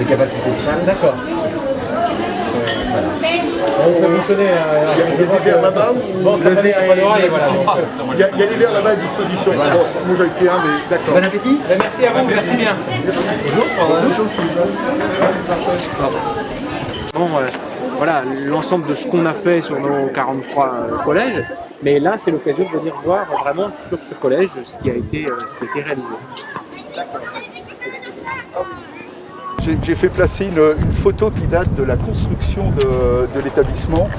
de capacité de salle. D'accord. Voilà. On peut fonctionner. Il y a des verres là-bas ou Le verre est voilà. il y a des verres là-bas à disposition. Voilà. Bon, moi j'en ai fait un, mais d'accord. Bon appétit. Merci à vous, merci bien. Bon, voilà l'ensemble de ce qu'on a fait sur nos 43 collèges, mais là c'est l'occasion de venir voir vraiment sur ce collège ce qui a été réalisé. J'ai fait placer une photo qui date de la construction de l'établissement,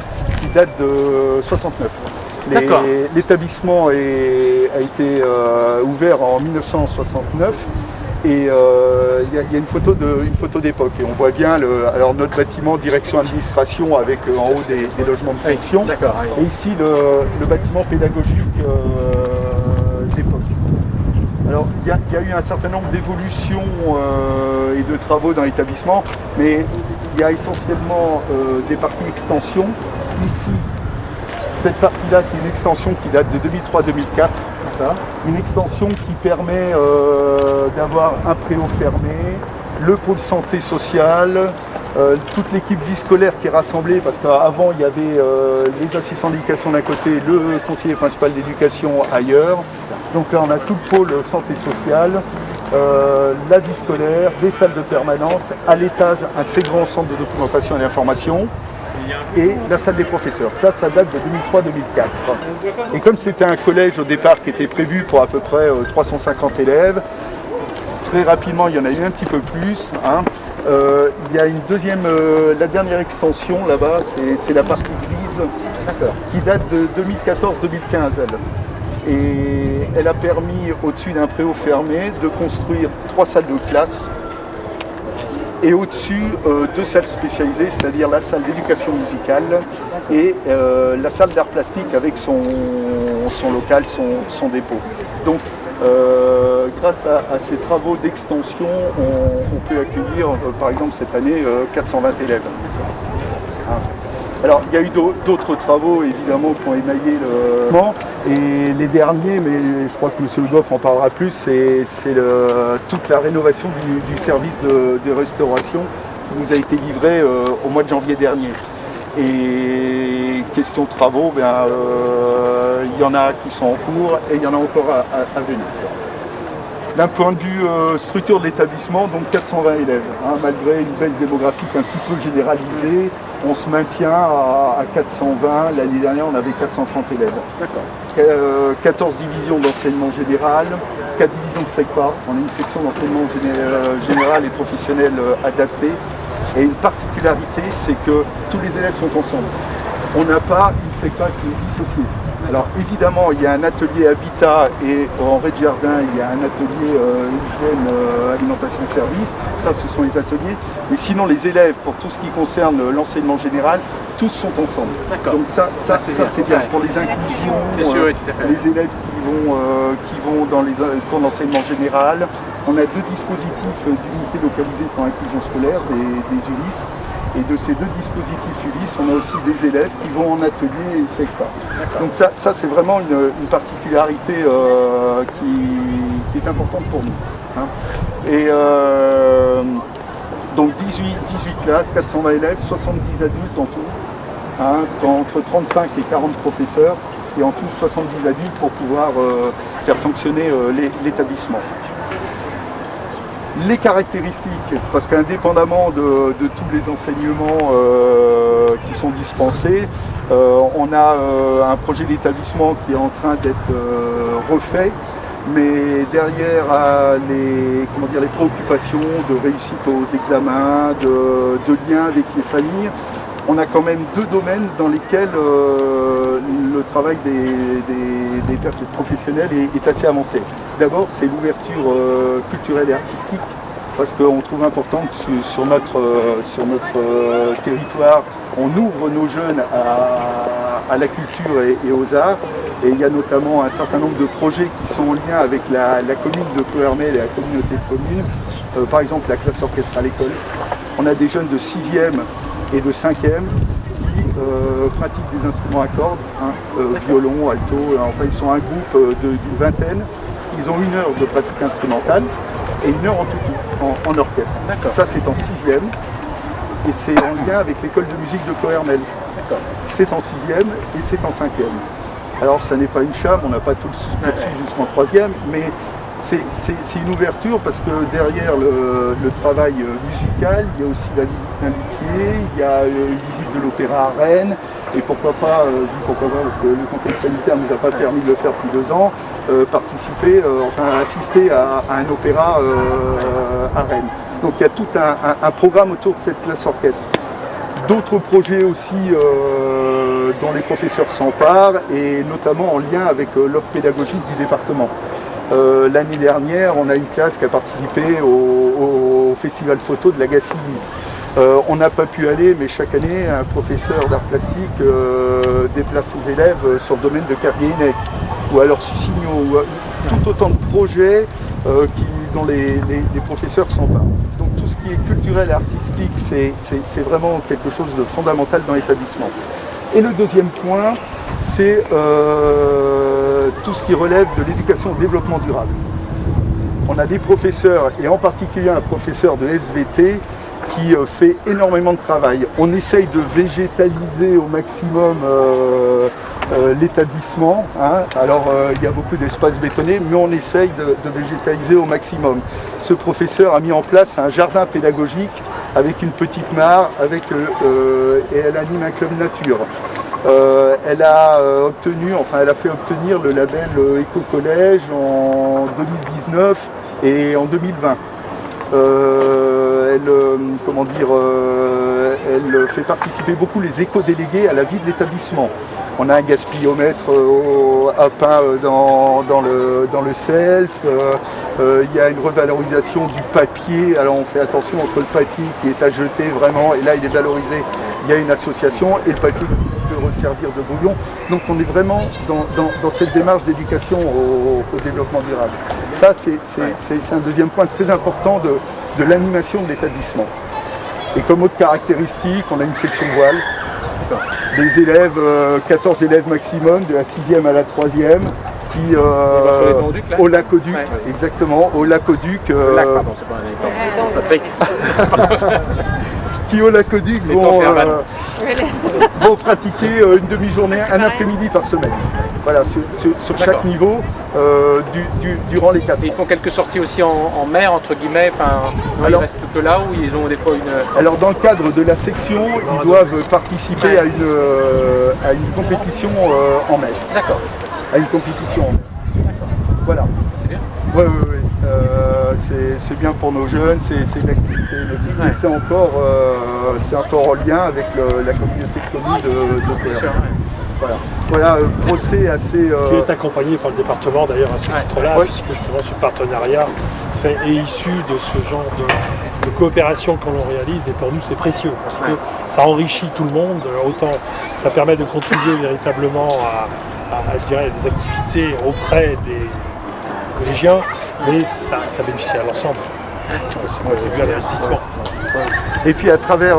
qui date de 69. L'établissement a été ouvert en 1969 et il y a une photo d'époque. Et on voit bien alors notre bâtiment direction administration avec en haut des logements de fonction. Et ici le bâtiment pédagogique d'époque. Alors, il y a eu un certain nombre d'évolutions et de travaux dans l'établissement, mais il y a essentiellement des parties extension. Ici, cette partie-là qui est une extension qui date de 2003-2004, une extension qui permet d'avoir un préau fermé, le pôle santé sociale, toute l'équipe vie scolaire qui est rassemblée, parce qu'avant il y avait les assistants d'éducation d'un côté, le conseiller principal d'éducation ailleurs. Donc là on a tout le pôle santé sociale, la vie scolaire, des salles de permanence, à l'étage un très grand centre de documentation et d'information et la salle des professeurs. Ça date de 2003-2004. Et comme c'était un collège au départ qui était prévu pour à peu près 350 élèves, très rapidement il y en a eu un petit peu plus. Il y a une deuxième, la dernière extension là-bas, c'est la partie grise qui date de 2014-2015 elle. Et elle a permis, au-dessus d'un préau fermé, de construire 3 salles de classe et au-dessus 2 salles spécialisées, c'est-à-dire la salle d'éducation musicale et la salle d'art plastique avec son local, son dépôt. Donc grâce à ces travaux d'extension, on peut accueillir par exemple cette année 420 élèves. Alors il y a eu d'autres travaux évidemment qui ont émaillé le et les derniers, mais je crois que M. Le Goff en parlera plus, c'est toute la rénovation du service de restauration qui nous a été livré au mois de janvier dernier. Et question de travaux, il y en a qui sont en cours et il y en a encore à venir. D'un point de vue structure de l'établissement, donc 420 élèves, malgré une baisse démographique un petit peu généralisée, on se maintient à 420, l'année dernière on avait 430 élèves. 14 divisions d'enseignement général, 4 divisions de SECPA, on a une section d'enseignement général et professionnel adapté. Et une particularité, c'est que tous les élèves sont ensemble. On n'a pas une SECPA qui est dissociée. Alors évidemment, il y a un atelier habitat et en rez-de-jardin, il y a un atelier hygiène, alimentation et service. Ça, ce sont les ateliers. Mais sinon, les élèves, pour tout ce qui concerne l'enseignement général, tous sont ensemble. Donc ça c'est bien. Pour les inclusions, les élèves qui vont dans les cours d'enseignement général, on a 2 dispositifs d'unités localisées pour l'inclusion scolaire, des ULIS. Et de ces 2 dispositifs ULIS, on a aussi des élèves qui vont en atelier et SECPA. Donc ça c'est vraiment une particularité qui est importante pour nous. Et donc 18 classes, 420 élèves, 70 adultes en tout, entre 35 et 40 professeurs, et en tout 70 adultes pour pouvoir faire fonctionner l'établissement. Les caractéristiques, parce qu'indépendamment de tous les enseignements qui sont dispensés, on a un projet d'établissement qui est en train d'être refait, mais derrière les préoccupations de réussite aux examens, de lien avec les familles, on a quand même 2 domaines dans lesquels le travail des professionnels est assez avancé. D'abord, c'est l'ouverture culturelle et artistique, parce qu'on trouve important que sur notre territoire, on ouvre nos jeunes à la culture et aux arts. Et il y a notamment un certain nombre de projets qui sont en lien avec la commune de Ploërmel et la communauté de communes. Par exemple, la classe orchestre à l'école. On a des jeunes de 6e et de 5e qui pratiquent des instruments à cordes, violon, alto, enfin ils sont un groupe d'une vingtaine. Ils ont 1 heure de pratique instrumentale et 1 heure en tout. en orchestre. D'accord. Ça, c'est en 6e et c'est en lien avec l'école de musique de Coermel. C'est en 6e et c'est en 5e. Alors, ça n'est pas une chame, on n'a pas tout poursuivi jusqu'en 3e, mais c'est une ouverture parce que derrière le travail musical, il y a aussi la visite d'un luthier, il y a une visite de l'opéra à Rennes, et pourquoi pas, parce que le contexte sanitaire ne nous a pas permis de le faire depuis 2 ans, assister à un opéra à Rennes. Donc il y a tout un programme autour de cette classe orchestre. D'autres projets aussi dont les professeurs s'emparent, et notamment en lien avec l'offre pédagogique du département. L'année dernière, on a une classe qui a participé au festival photo de la Gacilly. On n'a pas pu aller, mais chaque année, un professeur d'art plastique déplace ses élèves sur le domaine de Kerguéhennec, ou alors Susignaux, ou tout autant de projets dont les professeurs s'emparent. Donc tout ce qui est culturel et artistique, c'est vraiment quelque chose de fondamental dans l'établissement. Et le deuxième point, c'est tout ce qui relève de l'éducation au développement durable. On a des professeurs, et en particulier un professeur de SVT, qui fait énormément de travail. On essaye de végétaliser au maximum l'établissement. Alors il y a beaucoup d'espaces bétonnés, mais on essaye de végétaliser au maximum. Ce professeur a mis en place un jardin pédagogique avec une petite mare, et elle anime un club nature. Elle a fait obtenir le label Éco-Collège en 2019 et en 2020. Elle fait participer beaucoup les éco-délégués à la vie de l'établissement. On a un gaspillomètre à pain dans le self, il y a une revalorisation du papier, alors on fait attention entre le papier qui est à jeter vraiment, et là il est valorisé, il y a une association, et le papier qui peut resservir de bouillon. Donc on est vraiment dans cette démarche d'éducation au développement durable. Ça c'est un deuxième point très important de l'animation de l'établissement. Et comme autre caractéristique, on a une section voile. Des élèves, 14 élèves maximum, de la 6e à la 3e, qui au Lac-au-Duc, exactement, au Lac-au-Duc. Qui au Lac-au-Duc vont pratiquer une demi-journée, un après-midi par semaine. Voilà, sur chaque niveau, durant les 4 ans. Et ils font quelques sorties aussi en mer, entre guillemets, ils restent que là où ils ont des fois une... Alors dans le cadre de la section, ils doivent participer à une compétition en mer. D'accord. À une compétition en mer. D'accord. Voilà. C'est bien. Oui. C'est bien pour nos jeunes, c'est une activité ludique, mais c'est encore en lien avec la communauté de communes de Coermel. Voilà, procès assez... Qui est accompagné par le département d'ailleurs à ce titre-là, puisque justement ce partenariat est issu de ce genre de coopération que l'on réalise, et pour nous c'est précieux, parce que ça enrichit tout le monde, autant ça permet de contribuer véritablement à des activités auprès des collégiens, mais ça bénéficie à l'ensemble. Ça contribue à l'investissement. Et puis à travers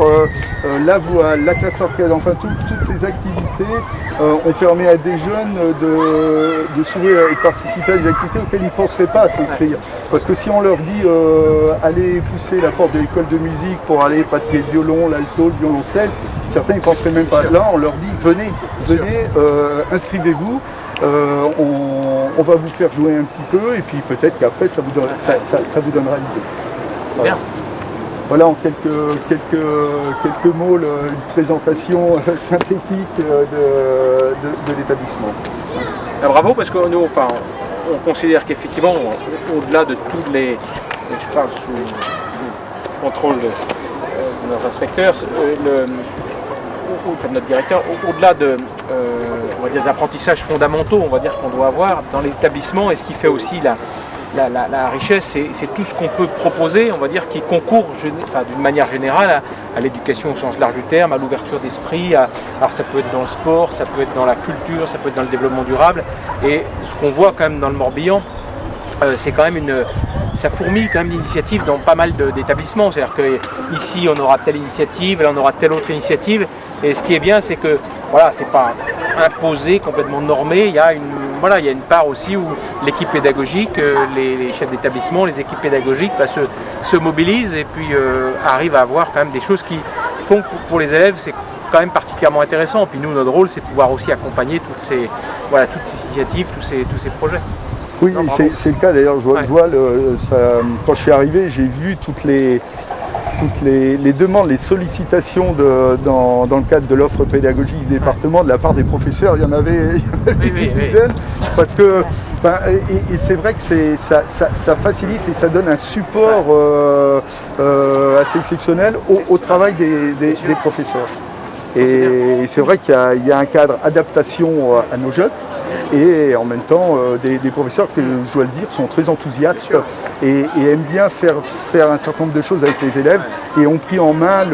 la voile, la classe orchestre, toutes ces activités, on permet à des jeunes de s'ouvrir et de participer à des activités auxquelles ils ne penseraient pas s'inscrire. Parce que si on leur dit allez pousser la porte de l'école de musique pour aller pratiquer le violon, l'alto, le violoncelle, certains ne penseraient même pas. Là on leur dit venez, inscrivez-vous. On va vous faire jouer un petit peu, et puis peut-être qu'après ça vous donnera l'idée. Bien. Voilà en quelques mots une présentation synthétique de l'établissement. Bravo, parce que nous, on considère qu'effectivement, au-delà de tous les, je parle sous contrôle de notre inspecteur, de notre directeur, au-delà on va dire, des apprentissages fondamentaux, on va dire, qu'on doit avoir dans les établissements, et ce qui fait aussi la richesse, c'est tout ce qu'on peut proposer, on va dire, qui concourt d'une manière générale à l'éducation au sens large du terme, à l'ouverture d'esprit. Alors ça peut être dans le sport, ça peut être dans la culture, ça peut être dans le développement durable. Et ce qu'on voit quand même dans le Morbihan, c'est quand même ça fourmille quand même d'initiatives dans pas mal d'établissements. C'est-à-dire qu'ici on aura telle initiative, là on aura telle autre initiative. Et ce qui est bien, c'est que voilà, c'est pas imposé, complètement normé. Il y a voilà, il y a une part aussi où l'équipe pédagogique, les chefs d'établissement, les équipes pédagogiques se mobilisent et puis arrivent à avoir quand même des choses qui font que pour les élèves, c'est quand même particulièrement intéressant. Puis nous, notre rôle, c'est de pouvoir aussi accompagner toutes ces initiatives, tous ces projets. Oui, c'est le cas d'ailleurs. Je vois quand je suis arrivé, j'ai vu toutes les demandes, les sollicitations dans le cadre de l'offre pédagogique du département de la part des professeurs. Il y en avait des dizaines. Parce que, et c'est vrai que ça facilite et ça donne un support assez exceptionnel au travail des professeurs. Et c'est vrai qu'il y a un cadre adaptation à nos jeunes. Et en même temps, des professeurs que, je dois le dire, sont très enthousiastes et aiment bien faire un certain nombre de choses avec les élèves et ont pris en main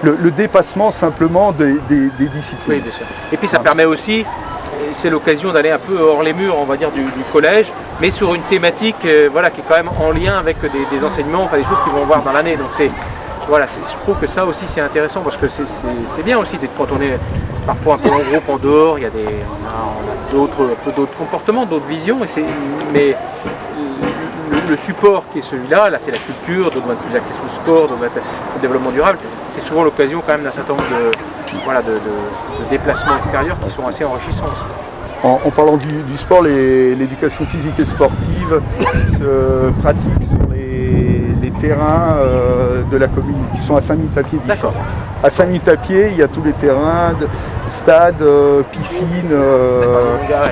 le dépassement simplement des disciplines. Oui, bien sûr. Et puis ça permet aussi, c'est l'occasion d'aller un peu hors les murs, on va dire, du collège, mais sur une thématique qui est quand même en lien avec des enseignements, enfin des choses qu'ils vont voir dans l'année. Donc je trouve que ça aussi c'est intéressant parce que c'est bien aussi quand on est parfois un peu en groupe en dehors, on a d'autres comportements, d'autres visions, mais le support qui est celui-là, c'est la culture, d'autres vont être plus axés sur le sport, d'autres vont être le développement durable. C'est souvent l'occasion quand même d'un certain nombre de déplacements extérieurs qui sont assez enrichissants aussi. En parlant du sport, l'éducation physique et sportive se pratique sur les terrains de la commune qui sont à 5 minutes à pied d'ici. À 5 minutes à pied, il y a tous les terrains, stades, piscines,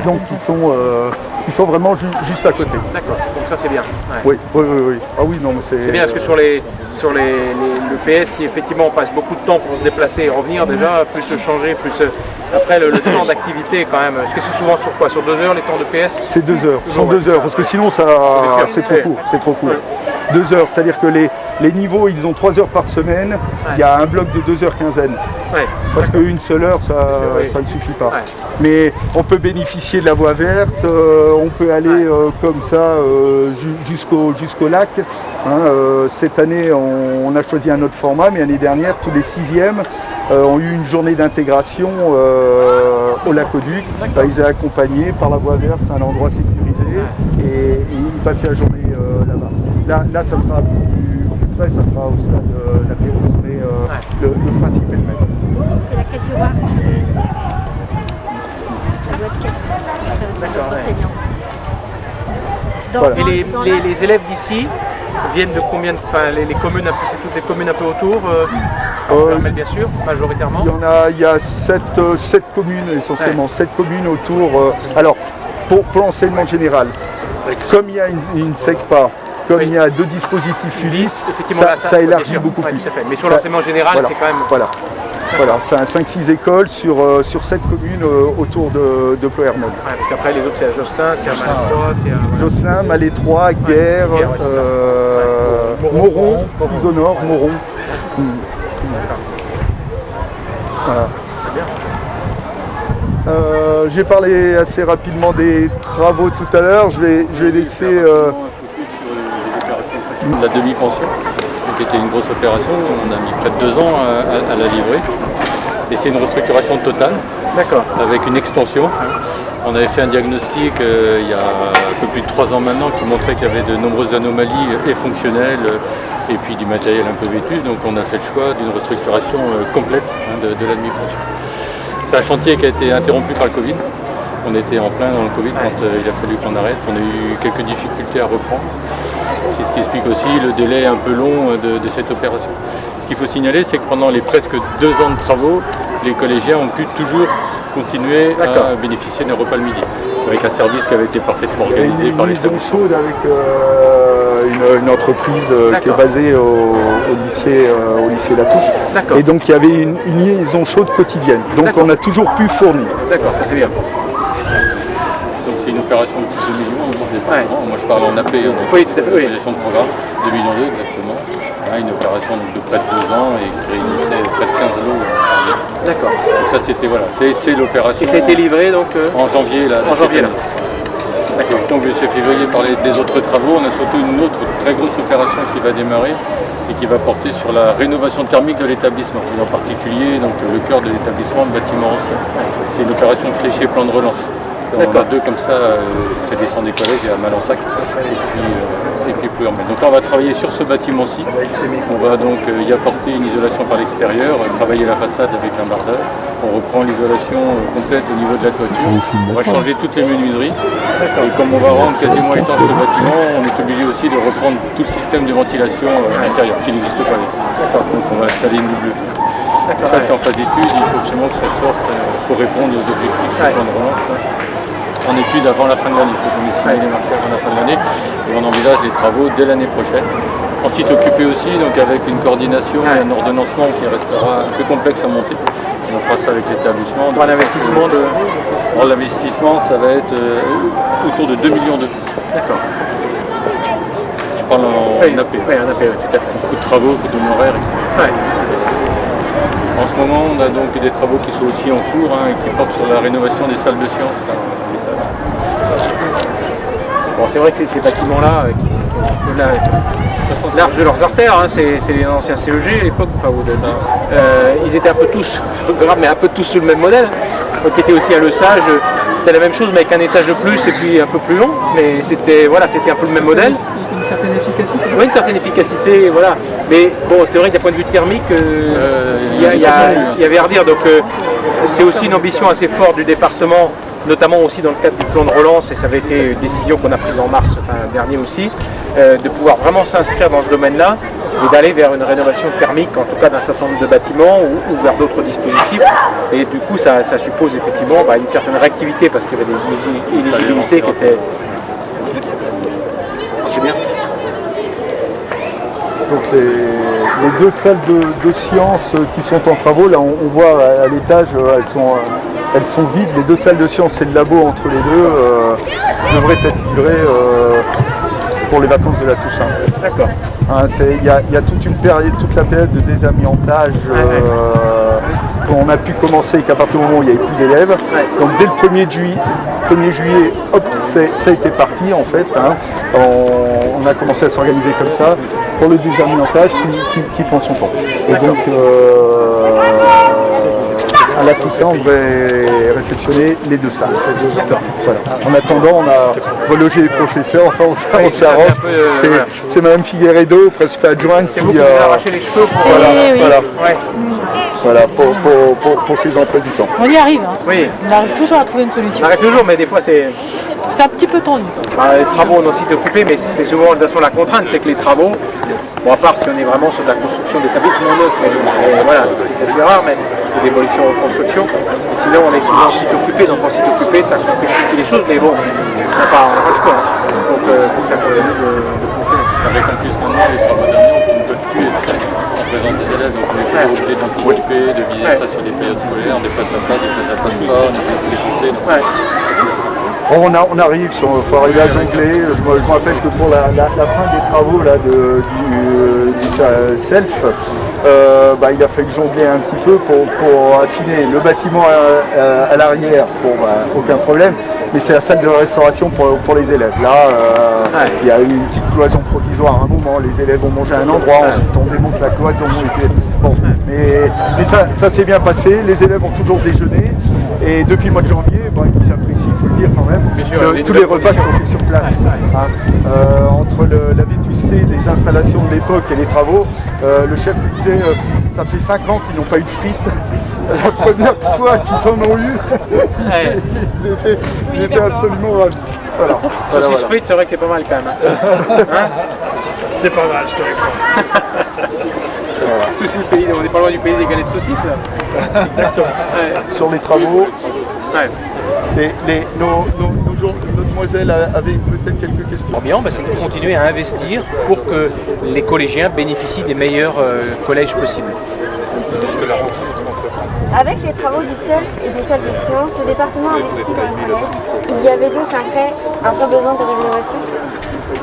donc qui sont vraiment juste à côté. D'accord, donc ça c'est bien. Ouais. Oui. Ah oui, non, mais c'est bien parce que sur le PS, si effectivement on passe beaucoup de temps pour se déplacer et revenir déjà, plus se changer, après le temps d'activité quand même. Est-ce que c'est souvent sur quoi? Sur 2 heures les temps de PS? C'est 2 heures, ce sont 2 heures, parce que sinon c'est trop court. 2 heures, c'est-à-dire que les niveaux, ils ont 3 heures par semaine, il y a un bloc de 2 heures quinzaine. Parce qu'une seule heure, ça ne suffit pas. Mais on peut bénéficier de la voie verte, on peut aller comme ça jusqu'au lac. Cette année, on a choisi un autre format, mais l'année dernière, tous les 6e ont eu une journée d'intégration au Lac-au-Duc. Ils étaient accompagnés par la voie verte, c'est un endroit sécurisé, et ils passaient la journée là-bas. Là, ça sera plus près, ça sera au stade La Pérouse, mais le principe est le même. C'est la quête du roi aussi. Ça doit être question. Enseignants. Et les élèves d'ici viennent de combien les communes, c'est toutes les communes un peu autour bien sûr, majoritairement. Il y a 7 communes essentiellement, 7 communes autour. Alors, pour l'enseignement général, comme il y a une SECPA, comme il y a 2 dispositifs Ulysse, ça élargit beaucoup plus. Mais sur l'enseignement général, c'est quand même... Voilà, c'est un 5-6 écoles sur 7 communes autour de Ploërmel. Parce qu'après les autres c'est à Josselin, c'est à Malétroit, c'est à... Josselin, Malétroit, Guerre, Moron, plus au nord, Moron. Voilà. C'est bien. J'ai parlé assez rapidement des travaux tout à l'heure, je vais laisser... La demi-pension, qui était une grosse opération, on a mis près de 2 ans à la livrer. Et c'est une restructuration totale, avec une extension. On avait fait un diagnostic il y a un peu plus de 3 ans maintenant qui montrait qu'il y avait de nombreuses anomalies et fonctionnelles et puis du matériel un peu vétuste. Donc on a fait le choix d'une restructuration complète de la demi-pension. C'est un chantier qui a été interrompu par le Covid. On était en plein dans le Covid quand il a fallu qu'on arrête. On a eu quelques difficultés à reprendre. C'est ce qui explique aussi le délai un peu long de cette opération. Ce qu'il faut signaler, c'est que pendant les presque 2 ans de travaux, les collégiens ont pu toujours continuer à bénéficier d'un repas le midi, avec un service qui avait été parfaitement organisé par les établissements. Une liaison chaude avec une entreprise qui est basée au lycée Latouche. Et donc il y avait une liaison chaude quotidienne. Donc on a toujours pu fournir. D'accord, ça c'est bien. Donc c'est une opération de 2 millions. Moi je parle en AP, gestion de programme, 2,2 millions exactement. Une opération de près de 2 ans et qui réunissait près de 15 lots. D'accord. Donc ça c'était c'est l'opération. Et ça a été livré donc en janvier là. Donc ce février parlait des autres travaux, on a surtout une autre très grosse opération qui va démarrer et qui va porter sur la rénovation thermique de l'établissement, et en particulier donc, le cœur de l'établissement, le bâtiment ancien. C'est une opération fléchée plan de relance. On a deux comme ça, c'est des centres des collèges et à Malensac. Et puis Plouermel. Donc là on va travailler sur ce bâtiment-ci. On va donc y apporter une isolation par l'extérieur, travailler la façade avec un bardage. On reprend l'isolation complète au niveau de la toiture. On va changer toutes les menuiseries. Et comme on va rendre quasiment étanche le bâtiment, on est obligé aussi de reprendre tout le système de ventilation intérieure qui n'existe pas. Donc on va installer une double vue. Donc ça c'est en phase d'étude, il faut absolument que ça sorte pour répondre aux objectifs du plan de relance. En étude avant la fin de l'année, il faut qu'on ait signé les marchés avant la fin de l'année et on envisage les travaux dès l'année prochaine. En site occupé aussi, donc avec une coordination et un ordonnancement qui restera un peu complexe à monter. Et on fera ça avec l'établissement. Pour l'investissement de... Pour l'investissement, ça va être autour de 2 millions d'euros. D'accord. Je parle en APE. Oui, en APE, tout à fait. Beaucoup de travaux, beaucoup d'honoraires, etc. Ouais. En ce moment, on a donc des travaux qui sont aussi en cours et qui portent sur la rénovation des salles de sciences. Bon, c'est vrai que ces bâtiments-là, qui large de leurs artères, c'est les anciens CEG à l'époque, ils étaient un peu tous, mais un peu tous sous le même modèle. Donc, qui était aussi à Le Sage, c'était la même chose, mais avec un étage de plus et puis un peu plus long. Mais c'était un peu le même modèle. Une certaine efficacité. Oui, une certaine efficacité, voilà. Mais bon, c'est vrai que d'un point de vue thermique, il y avait à redire. Donc c'est aussi une ambition assez forte du département, notamment aussi dans le cadre du plan de relance, et ça avait été une décision qu'on a prise en mars dernier aussi, de pouvoir vraiment s'inscrire dans ce domaine-là et d'aller vers une rénovation thermique, en tout cas d'un certain nombre de bâtiments ou vers d'autres dispositifs. Et du coup, ça suppose effectivement une certaine réactivité parce qu'il y avait des éligibilités qui étaient... C'est bien. Donc les deux salles de sciences qui sont en travaux, là on voit à l'étage, elles sont vides. Les deux salles de sciences et le labo entre les deux devraient être livrées pour les vacances de la Toussaint. D'accord. Il y a toute la période de désamiantage qu'on a pu commencer qu'à partir du moment où il n'y avait plus d'élèves. Donc dès le 1er juillet, hop, ça a été parti en fait. On a commencé à s'organiser comme ça pour le désamiantage qui prend son temps. Et donc à la Toussaint, on devait réceptionner les deux salles. Voilà. En attendant, on a relogé les professeurs, enfin on s'arrange. C'est Mme Figueredo, principale adjointe, qui a arraché les cheveux pour ses emplois du temps. On y arrive. Oui. On arrive toujours à trouver une solution. On arrive toujours, mais des fois c'est... C'est un petit peu tendu. Les travaux, on a aussi été occupés, mais c'est souvent de toute façon la contrainte, c'est que les travaux, bon à part si on est vraiment sur de la construction d'établissements neufs, voilà, c'est assez rare, mais de démolition ou construction. Et sinon on est souvent en site occupé, donc en site occupé ça complexifie les choses, mais bon, on n'a pas le choix. Donc il faut que ça continue de fonctionner. Avec en plus maintenant les travaux d'amiante qui ne peuvent plus être faits en présence des élèves, donc on est toujours obligé d'anticiper, de viser ça sur des périodes scolaires, des fois ça passe, des fois ça passe pas, on essaie de s'échauffer. On arrive, il faut arriver à jongler. Je me rappelle que pour la fin des travaux là, du self, il a fallu jongler un petit peu pour affiner le bâtiment à l'arrière, aucun problème. Mais c'est la salle de restauration pour les élèves. Là, il y a eu une petite cloison provisoire à un moment, les élèves ont mangé à un endroit, ensuite on démonte la cloison. Bon, mais ça s'est bien passé, les élèves ont toujours déjeuné. Et depuis le mois de janvier, ils s'apprécient, il faut le dire quand même, tous les repas qui sont faits sur place. Entre la vétusté des installations de l'époque et les travaux, le chef me disait ça fait 5 ans qu'ils n'ont pas eu de frites. La première fois qu'ils en ont eu, ils étaient absolument ravis. Voilà. Saucisse frites, c'est vrai que c'est pas mal quand même. C'est pas mal, je te réponds. Voilà. Le pays, on n'est pas loin du pays des galettes de saucisses là. Exactement. Sur les travaux, nos demoiselles avaient peut-être quelques questions. Bien, c'est de continuer à investir pour que les collégiens bénéficient des meilleurs collèges possibles. Avec les travaux du CELF et des salles de sciences, le département investit dans le collège. Il y avait donc un vrai besoin de rénovation.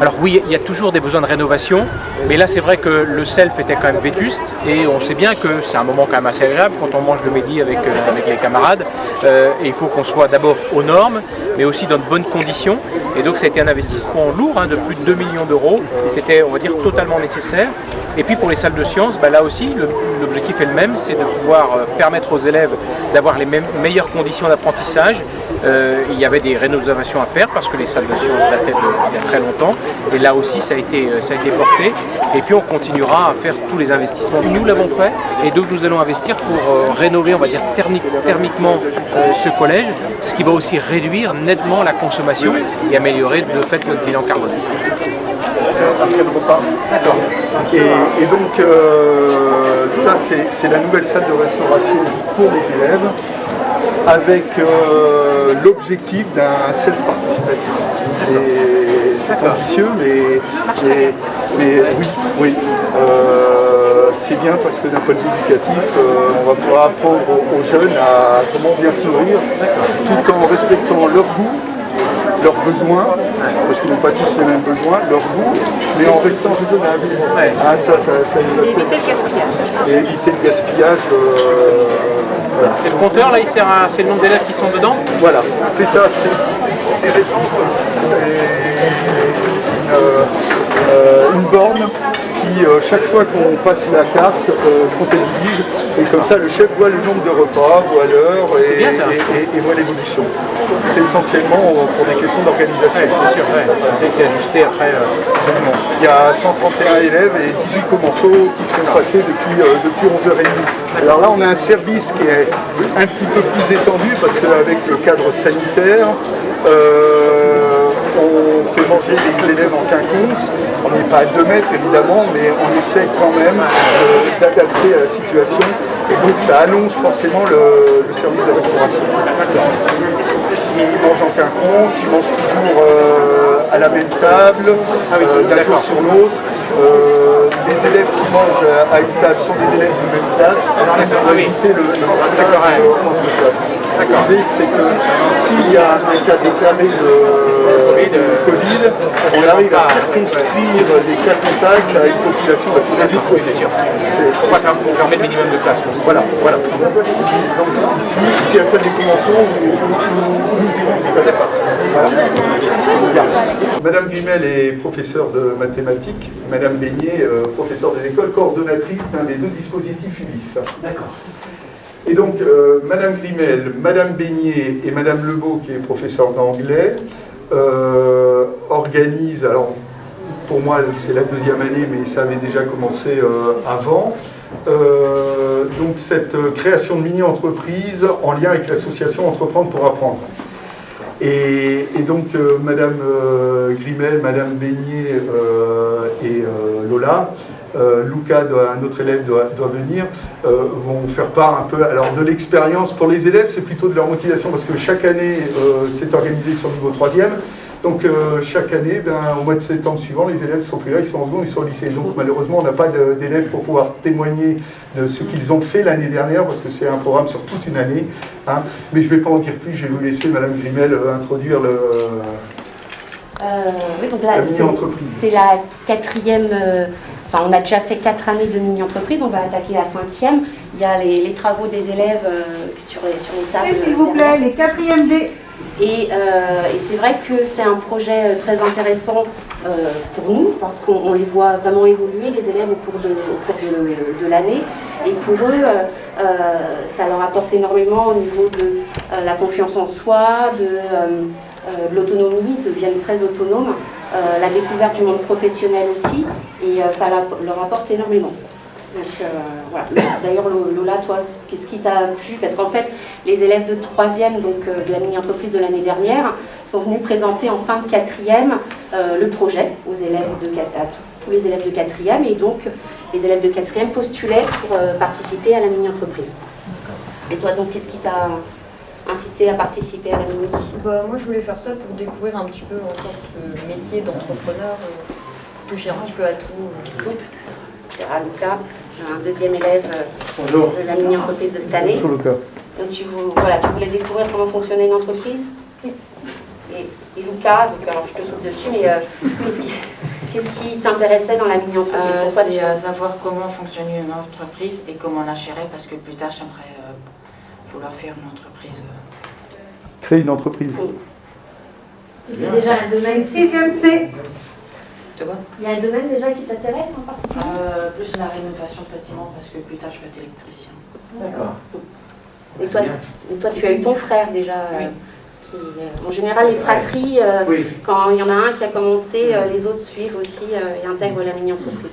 Alors oui, il y a toujours des besoins de rénovation, mais là c'est vrai que le self était quand même vétuste et on sait bien que c'est un moment quand même assez agréable quand on mange le midi avec les camarades et il faut qu'on soit d'abord aux normes, mais aussi dans de bonnes conditions. Et donc ça a été un investissement lourd de plus de 2 millions d'euros et c'était, on va dire, totalement nécessaire. Et puis pour les salles de sciences, là aussi l'objectif est le même, c'est de pouvoir permettre aux élèves d'avoir les meilleures conditions d'apprentissage il y avait des rénovations à faire parce que les salles de sciences dataient d'il y a très longtemps. Et là aussi, ça a été porté. Et puis on continuera à faire tous les investissements. Nous l'avons fait et donc nous allons investir pour rénover, on va dire, thermiquement ce collège, ce qui va aussi réduire nettement la consommation et améliorer de fait notre bilan carbone. Après le repas. D'accord. Et donc, ça, c'est la nouvelle salle de restauration pour les élèves, avec l'objectif d'un self-participatif. C'est ambitieux, mais oui. C'est bien parce que d'un point de vue éducatif, on va pouvoir apprendre aux jeunes à comment bien se nourrir, tout en respectant leur goût, leurs besoins, parce qu'ils n'ont pas tous les mêmes besoins, leur goût, mais en restant raisonnable. Ah, ça Et éviter le gaspillage. Et éviter le gaspillage. Voilà. Et le compteur, là, c'est le nombre d'élèves qui sont dedans? Voilà, c'est ça, c'est récent, c'est une borne qui, chaque fois qu'on passe la carte, comptabilise, et comme ça le chef voit le nombre de repas, voit l'heure et voit l'évolution. C'est essentiellement pour des questions d'organisation. C'est sûr, c'est ajusté après. Il y a 131 élèves et 18 commensaux qui sont passés depuis 11h30. Alors là, on a un service qui est un petit peu plus étendu parce qu'avec le cadre sanitaire, on fait manger les élèves en quinconce. On n'est pas à 2 mètres évidemment, mais on essaie quand même d'adapter à la situation. Et donc ça allonge forcément le service de restauration. Ils mangent en quinconce, ils mangent toujours à la même table, d'un jour sur l'autre. Les élèves qui mangent à une table sont des élèves de même classe. On va éviter le brassage de classe. L'idée, c'est que s'il y a un cas déclaré de Covid, on arrive à circonscrire les cas contacts à une population la plus réduite possible. Pour fermer le minimum de place. Voilà. Donc ici, puis à celle des conventions où nous irons tout à fait. Voilà. Madame Grimel est professeure de mathématiques, Madame Beignet, professeure de l'école, coordonnatrice d'un des 2 dispositifs ULIS. D'accord. Et donc, Madame Grimel, Madame Beignet et Madame Lebeau, qui est professeure d'anglais, organisent, alors pour moi c'est la 2e année, mais ça avait déjà commencé avant, donc cette création de mini-entreprise en lien avec l'association Entreprendre pour apprendre. Et donc Madame Grimel, Madame Beignet et Lola, Luca, un autre élève doit venir, vont faire part un peu alors, de l'expérience. Pour les élèves, c'est plutôt de leur motivation parce que chaque année, c'est organisé sur le niveau 3e. Donc chaque année, au mois de septembre suivant, les élèves ne sont plus là, ils sont en seconde, ils sont au lycée. Donc malheureusement, on n'a pas d'élèves pour pouvoir témoigner de ce qu'ils ont fait l'année dernière, parce que c'est un programme sur toute une année. Hein. Mais je ne vais pas en dire plus, je vais vous laisser Madame Grimel introduire oui, donc là, la mini-entreprise. C'est la 4e... Enfin, on a déjà fait 4 années de mini-entreprise, on va attaquer la 5e. Il y a les travaux des élèves sur les tables. S'il vous plaît, les 4e D. Et c'est vrai que c'est un projet très intéressant pour nous, parce qu'on les voit vraiment évoluer, les élèves, au cours de l'année. Et pour eux, ça leur apporte énormément au niveau de la confiance en soi, de l'autonomie, ils deviennent très autonomes. La découverte du monde professionnel aussi, et ça leur apporte énormément. Donc voilà. D'ailleurs Lola, toi, qu'est-ce qui t'a plu? Parce qu'en fait, les élèves de 3e, donc de la mini-entreprise de l'année dernière, sont venus présenter en fin de 4e le projet aux élèves à tous les élèves de 4e, et donc les élèves de 4e postulaient pour participer à la mini-entreprise. Et toi, donc, qu'est-ce qui t'a incité à participer à la mini? Moi, je voulais faire ça pour découvrir un petit peu en sorte ce métier d'entrepreneur, toucher un petit peu à tout. À Luca, un 2e élève de la mini-entreprise de cette année. Bonjour Luca. Donc tu voulais découvrir comment fonctionnait une entreprise. Et Luca, donc alors je te saute dessus, mais qu'est-ce qui t'intéressait dans la mini-entreprise? C'est savoir comment fonctionne une entreprise et comment la gérer, parce que plus tard j'aimerais vouloir faire une entreprise. Créer une entreprise. Oui. C'est déjà un domaine 6e C. Il y a un domaine déjà qui t'intéresse en particulier? Plus la rénovation de bâtiments, parce que plus tard je vais être électricien. D'accord. Et toi, tu as eu ton frère déjà En général, les fratries, quand il y en a un qui a commencé, les autres suivent aussi et intègrent la mini-entreprise.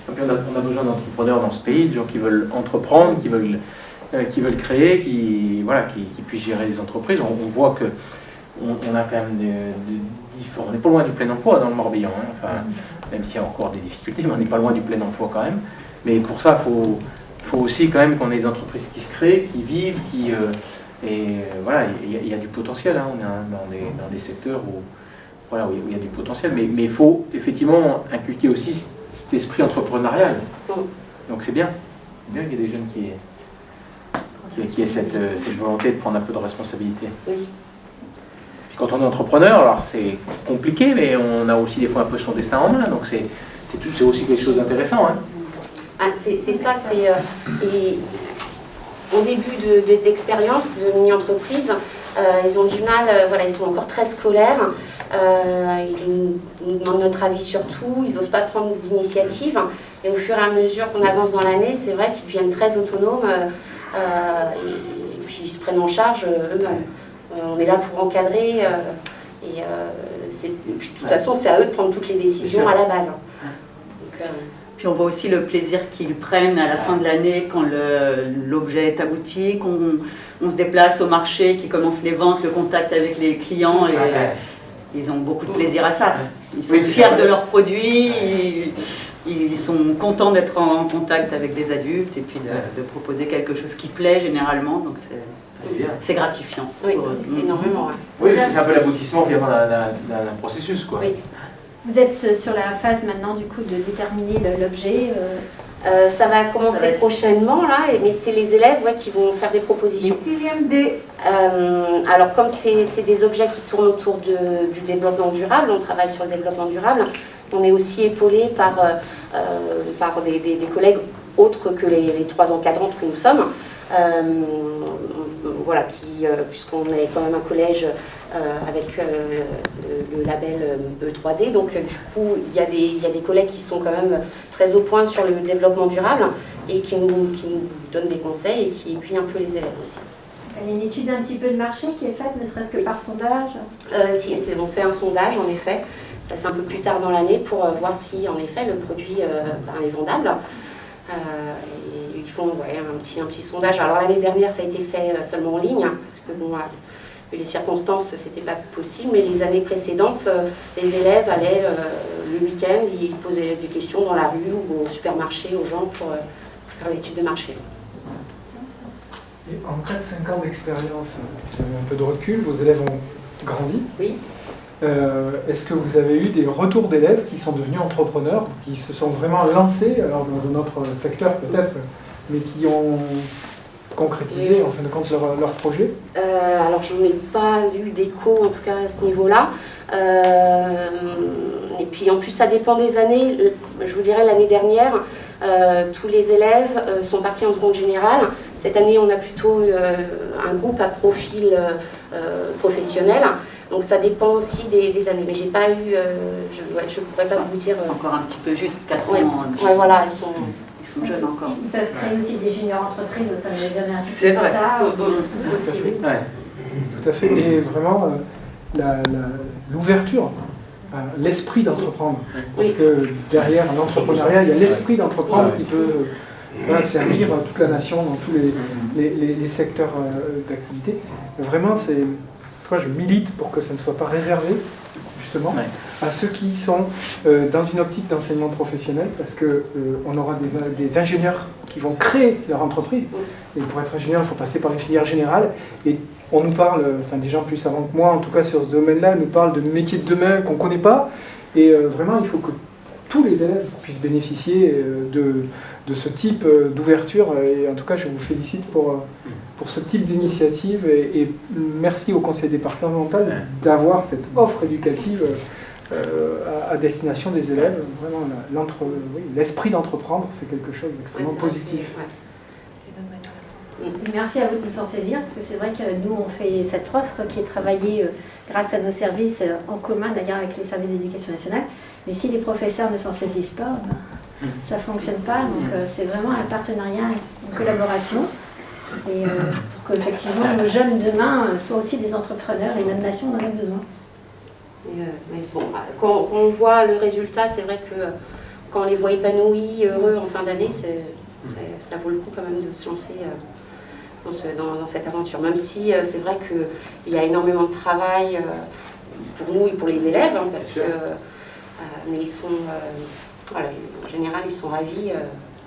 Et puis on a besoin d'entrepreneurs dans ce pays, de gens qui veulent entreprendre, qui veulent créer, qui puissent gérer des entreprises. On voit que on a quand même on n'est pas loin du plein emploi dans le Morbihan, hein. Enfin, même s'il y a encore des difficultés, mais on n'est pas loin du plein emploi quand même. Mais pour ça, il faut aussi quand même qu'on ait des entreprises qui se créent, qui vivent, voilà, il y a du potentiel, hein. On est dans des secteurs où il y a du potentiel, mais il faut effectivement inculquer aussi cet esprit entrepreneurial. Donc c'est bien qu'il y ait des jeunes qui aient cette volonté de prendre un peu de responsabilité. Oui. Puis quand on est entrepreneur, alors c'est compliqué, mais on a aussi des fois un peu son destin en main, donc c'est aussi quelque chose d'intéressant. Hein. C'est ça, et au début d'expérience de mini-entreprise, ils ont du mal, ils sont encore très scolaires, ils nous demandent notre avis sur tout, ils n'osent pas prendre d'initiative, et au fur et à mesure qu'on avance dans l'année, c'est vrai qu'ils deviennent très autonomes, et puis ils se prennent en charge eux-mêmes. On est là pour encadrer, de toute façon c'est à eux de prendre toutes les décisions à la base. Donc, puis on voit aussi le plaisir qu'ils prennent à la fin de l'année quand l'objet est abouti, qu'on se déplace au marché, qu'ils commencent les ventes, le contact avec les clients. Et ils ont beaucoup de plaisir à ça. Ils sont fiers de leurs produits, ils sont contents d'être en contact avec des adultes et puis de proposer quelque chose qui plaît généralement. Donc c'est gratifiant. Oui, énormément. Oui, c'est un peu l'aboutissement finalement d'un processus, quoi. Oui. Vous êtes sur la phase maintenant du coup de déterminer l'objet. Ça va commencer prochainement là, mais c'est les élèves qui vont faire des propositions. Alors comme c'est des objets qui tournent autour du développement durable, on travaille sur le développement durable, on est aussi épaulé par des collègues autres que les 3 encadrantes que nous sommes. Puisqu'on est quand même un collège avec le label E3D, donc du coup il y a des collègues qui sont quand même très au point sur le développement durable et qui nous donnent des conseils et qui aiguillent un peu les élèves aussi. Il y a une étude un petit peu de marché qui est faite, ne serait-ce que par sondage. On fait un sondage en effet, ça c'est un peu plus tard dans l'année pour voir si en effet le produit est vendable. Et ils font un petit sondage. Alors l'année dernière ça a été fait seulement en ligne, parce que les circonstances c'était pas possible, mais les années précédentes, les élèves allaient le week-end, ils posaient des questions dans la rue ou au supermarché aux gens pour faire l'étude de marché. Et en 4-5 ans d'expérience, vous avez un peu de recul, vos élèves ont grandi. Oui. Est-ce que vous avez eu des retours d'élèves qui sont devenus entrepreneurs, qui se sont vraiment lancés, alors dans un autre secteur peut-être, mais qui ont concrétisé en fin de compte leur projet? Alors je n'ai pas eu d'écho en tout cas à ce niveau-là. Et puis en plus ça dépend des années. Je vous dirais l'année dernière, tous les élèves sont partis en seconde générale. Cette année on a plutôt un groupe à profil professionnel. Donc ça dépend aussi des années, mais j'ai pas eu, je ne pourrais pas vous dire... Encore un petit peu juste, 4 ans. Ouais, voilà, ils sont jeunes encore. Ils peuvent créer aussi des juniors entreprises au sein de l'université. C'est vrai. Aussi. Tout à fait, et vraiment l'ouverture, l'esprit d'entreprendre. Parce que derrière l'entrepreneuriat, il y a l'esprit d'entreprendre qui peut servir toute la nation dans tous les secteurs d'activité. Vraiment, je milite pour que ça ne soit pas réservé, justement, à ceux qui sont dans une optique d'enseignement professionnel, parce qu'on aura des ingénieurs qui vont créer leur entreprise. Et pour être ingénieur, il faut passer par les filières générales. Et on nous parle, des gens plus avant que moi, en tout cas sur ce domaine-là, nous parlent de métiers de demain qu'on ne connaît pas. Et vraiment, il faut que tous les élèves puissent bénéficier de ce type d'ouverture. Et en tout cas, je vous félicite pour ce type d'initiative et merci au conseil départemental d'avoir cette offre éducative à destination des élèves. Vraiment, l'esprit d'entreprendre, c'est quelque chose d'extrêmement positif. Merci à vous de vous en saisir, parce que c'est vrai que nous, on fait cette offre qui est travaillée grâce à nos services en commun, d'ailleurs avec les services d'éducation nationale. Mais si les professeurs ne s'en saisissent pas, ça ne fonctionne pas. Donc c'est vraiment un partenariat, une collaboration. Et pour qu'effectivement nos jeunes demain soient aussi des entrepreneurs et notre nation en a besoin. Mais bon, quand on voit le résultat, c'est vrai que quand on les voit épanouis, heureux en fin d'année, ça vaut le coup quand même de se lancer dans cette aventure. Même si c'est vrai qu'il y a énormément de travail pour nous et pour les élèves, hein, parce que mais ils sont, voilà, en général, ils sont ravis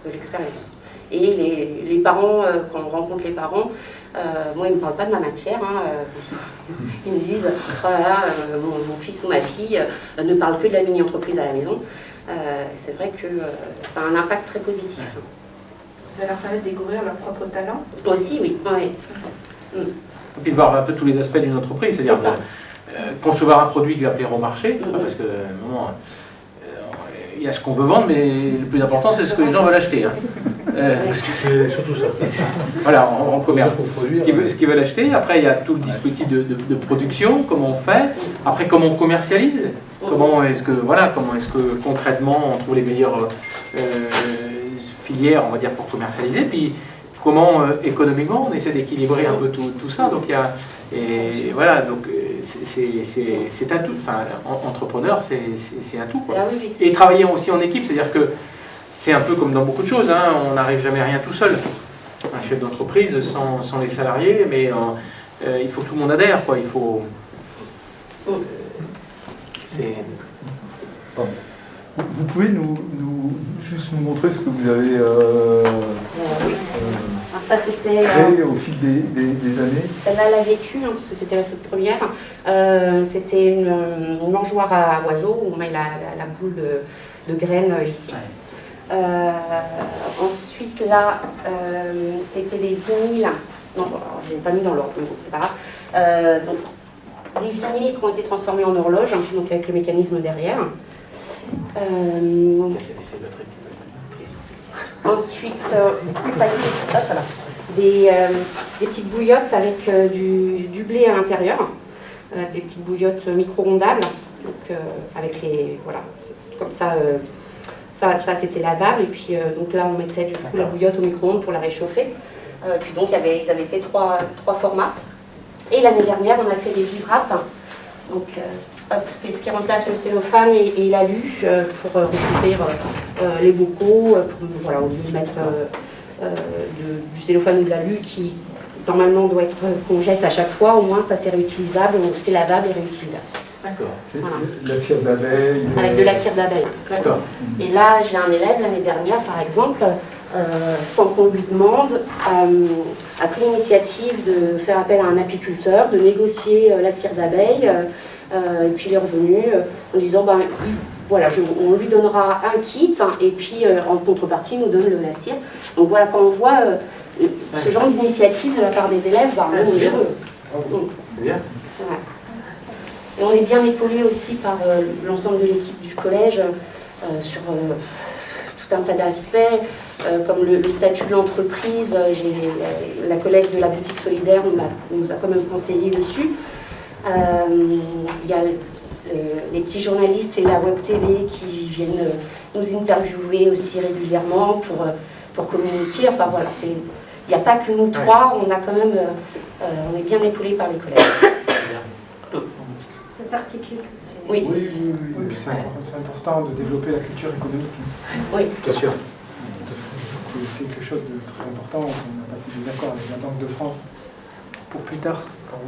de l'expérience. Et les parents, quand on rencontre les parents, moi, ils ne me parlent pas de ma matière. Hein, ils me disent, voilà, mon fils ou ma fille ne parle que de la mini-entreprise à la maison. C'est vrai que ça a un impact très positif. Ça leur permet de découvrir leurs propres talents. Aussi, oui. Et puis de voir un peu tous les aspects d'une entreprise, c'est-à-dire concevoir un produit qui va plaire au marché, parce que il y a ce qu'on veut vendre, mais le plus important, c'est ce que les gens veulent acheter. Hein. Parce que c'est surtout ça. Voilà, en commerce. Ce qu'ils veulent acheter. Après, il y a tout le dispositif de production, comment on fait. Après, comment on commercialise. Comment est-ce que concrètement on trouve les meilleures filières, on va dire, pour commercialiser. Puis comment économiquement on essaie d'équilibrer un peu tout ça. Donc il y a voilà, donc c'est un tout. Enfin, entrepreneur, c'est un tout. Quoi. Et travailler aussi en équipe, c'est-à-dire que c'est un peu comme dans beaucoup de choses, hein, on n'arrive jamais à rien tout seul. Un chef d'entreprise sans les salariés, mais il faut que tout le monde adhère, quoi. Il faut. Vous pouvez juste nous montrer ce que vous avez ça, c'était créé au fil des années. Celle-là, elle a vécu, hein, parce que c'était la toute première. C'était une mangeoire à oiseaux où on met la boule de graines ici. Ensuite, là, c'était les vinyles. Non, je n'ai pas mis dans l'ordre, mais bon, c'est pas grave. Donc, des vinyles qui ont été transformés en horloge, hein, donc avec le mécanisme derrière. Ensuite, ça a été des petites bouillottes avec du blé à l'intérieur, des petites bouillottes micro-ondables, donc avec les voilà, comme ça. Ça c'était lavable, et puis donc là on mettait du coup la bouillotte au micro-ondes pour la réchauffer. Puis donc ils avaient fait trois formats. Et l'année dernière on a fait des livrapes. Donc c'est ce qui remplace le cellophane et l'alu pour recouvrir les bocaux, voilà, au lieu de mettre du cellophane ou de l'alu qui normalement doit être qu'on jette à chaque fois, au moins ça c'est réutilisable, c'est lavable et réutilisable. D'accord. C'est de la cire d'abeille. Avec de la cire d'abeille. D'accord. Et là, j'ai un élève l'année dernière, par exemple, sans qu'on lui demande, a pris l'initiative de faire appel à un apiculteur, de négocier la cire d'abeille, et puis il est revenu en disant, voilà, on lui donnera un kit, et puis en contrepartie, il nous donne la cire. Donc voilà, quand on voit ce genre d'initiative de la part des élèves, on est heureux. C'est bien. Ouais. Et on est bien épaulé aussi par l'ensemble de l'équipe du collège sur tout un tas d'aspects, comme le statut de l'entreprise. La collègue de la boutique solidaire nous a quand même conseillé dessus. Il y a les petits journalistes et la web télé qui viennent nous interviewer aussi régulièrement pour communiquer. Enfin voilà, il n'y a pas que nous trois, on a quand même, on est bien épaulé par les collègues. Ça s'articule aussi. Oui. Oui, c'est important de développer la culture économique. Oui, bien sûr. C'est quelque chose de très important. On a passé des accords avec la Banque de France pour plus tard, quand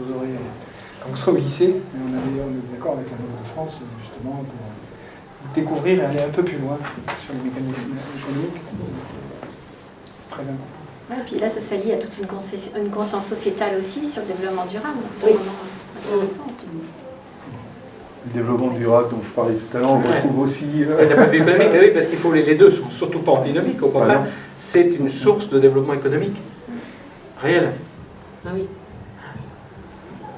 vous serez au lycée. On a des accords avec la Banque de France justement pour découvrir et aller un peu plus loin sur les mécanismes économiques. C'est très important. Ouais, et puis là, ça s'allie à toute une conscience sociétale aussi sur le développement durable. Donc c'est vraiment intéressant aussi. Le développement durable dont je parlais tout à l'heure, on le retrouve aussi. Économique, oui, parce qu'il faut les deux sont surtout pas antinomiques, au contraire, c'est une source de développement économique réel. Ah oui.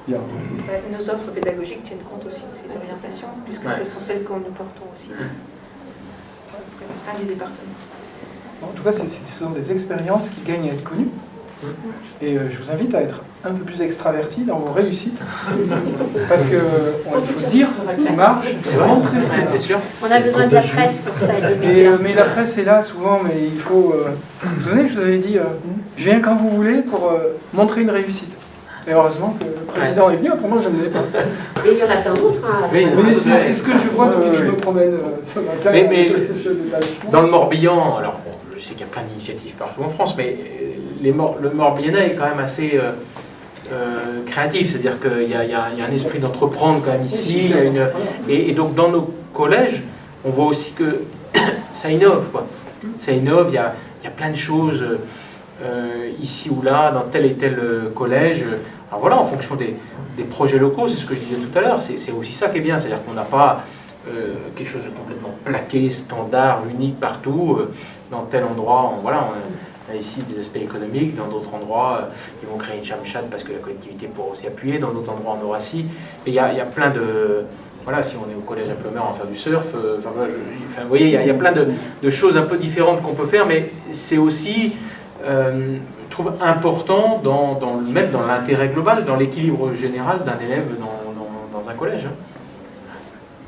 Nos offres pédagogiques tiennent compte aussi de ces orientations, puisque ce sont celles que nous portons aussi au sein du département. En tout cas, ce sont des expériences qui gagnent à être connues. Et je vous invite à être un peu plus extraverti dans vos réussites. Parce que il faut dire ce qui marche, c'est montrer ce qui marche. Bien sûr. On a besoin de la presse pour ça, et des médias. Mais la presse est là souvent, mais il faut... vous vous souvenez, je vous avais dit, je viens quand vous voulez pour montrer une réussite. Et heureusement que le président est venu, autrement je ne l'ai pas. Et il y en a plein d'autres. Hein, Oui, mais c'est ce que je vois depuis que je me promène ce matin. Mais dans le Morbihan, alors bon, je sais qu'il y a plein d'initiatives partout en France, mais le Morbihanais est quand même assez créatif, c'est-à-dire qu'il y a un esprit d'entreprendre quand même ici, et donc dans nos collèges, on voit aussi que ça innove, quoi. Ça innove, il y a plein de choses ici ou là, dans tel et tel collège. Alors voilà, en fonction des projets locaux, c'est ce que je disais tout à l'heure, c'est aussi ça qui est bien, c'est-à-dire qu'on n'a pas quelque chose de complètement plaqué, standard, unique partout, dans tel endroit, on a ici des aspects économiques, dans d'autres endroits, ils vont créer une chamchad parce que la collectivité pourra aussi appuyer, dans d'autres endroits on aura si, mais il y a plein de... Voilà, si on est au collège à Plomeur, on va faire du surf, vous voyez, il y a plein de choses un peu différentes qu'on peut faire, mais c'est aussi... je trouve important de mettre dans l'intérêt global, dans l'équilibre général d'un élève dans un collège.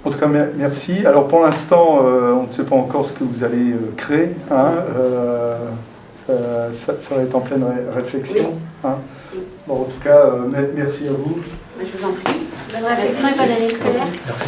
En tout cas, merci. Alors pour l'instant, on ne sait pas encore ce que vous allez créer. Hein, ça va être en pleine réflexion. Hein. Bon, en tout cas, merci à vous. Je vous en prie. Bonne réflexion et bonne année scolaire. Merci.